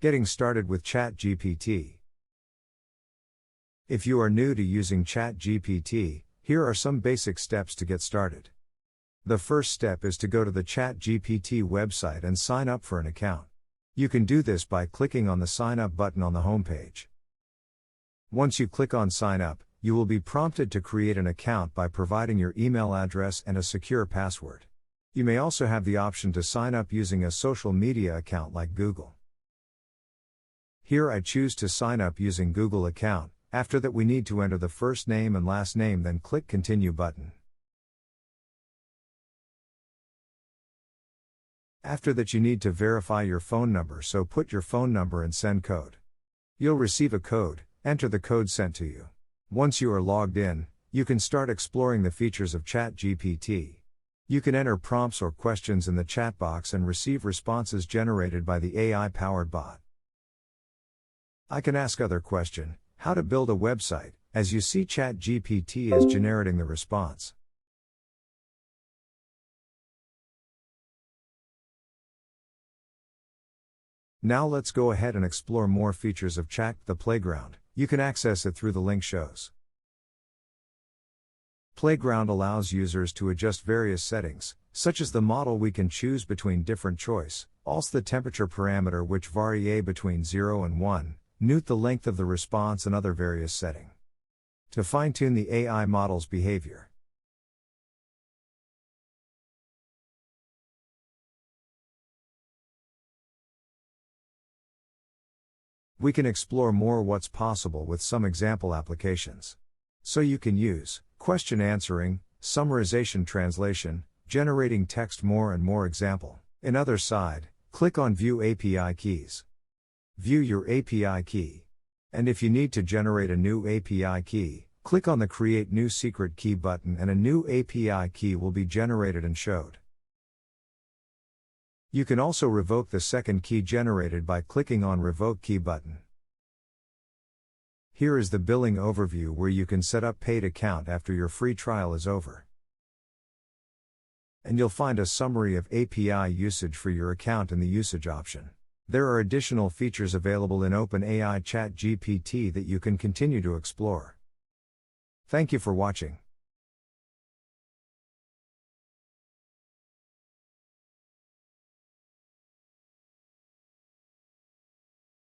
Getting started with ChatGPT. If you are new to using ChatGPT, here are some basic steps to get started. The first step is to go to the ChatGPT website and sign up for an account. You can do this by clicking on the Sign Up button on the homepage. Once you click on Sign Up, you will be prompted to create an account by providing your email address and a secure password. You may also have the option to sign up using a social media account like Google. Here I choose to sign up using Google account. After that we need to enter the first name and last name, then click Continue button. After that you need to verify your phone number, so put your phone number and send code. You'll receive a code, enter the code sent to you. Once you are logged in, you can start exploring the features of ChatGPT. You can enter prompts or questions in the chat box and receive responses generated by the AI-powered bot. I can ask other question, how to build a website, as you see ChatGPT is generating the response. Now let's go ahead and explore more features of Chat the Playground. You can access it through the link shows. Playground allows users to adjust various settings, such as the model we can choose between different choice, also the temperature parameter which vary between 0 and 1, note the length of the response and other various setting. To fine-tune the AI model's behavior. We can explore more what's possible with some example applications. So you can use question answering, summarization translation, generating text more and more example. In other side, click on View API keys. View your API key. And if you need to generate a new API key, click on the Create New Secret Key button and a new API key will be generated and showed. You can also revoke the second key generated by clicking on Revoke Key button. Here is the billing overview where you can set up paid account after your free trial is over. And you'll find a summary of API usage for your account in the usage option. There are additional features available in OpenAI ChatGPT that you can continue to explore. Thank you for watching.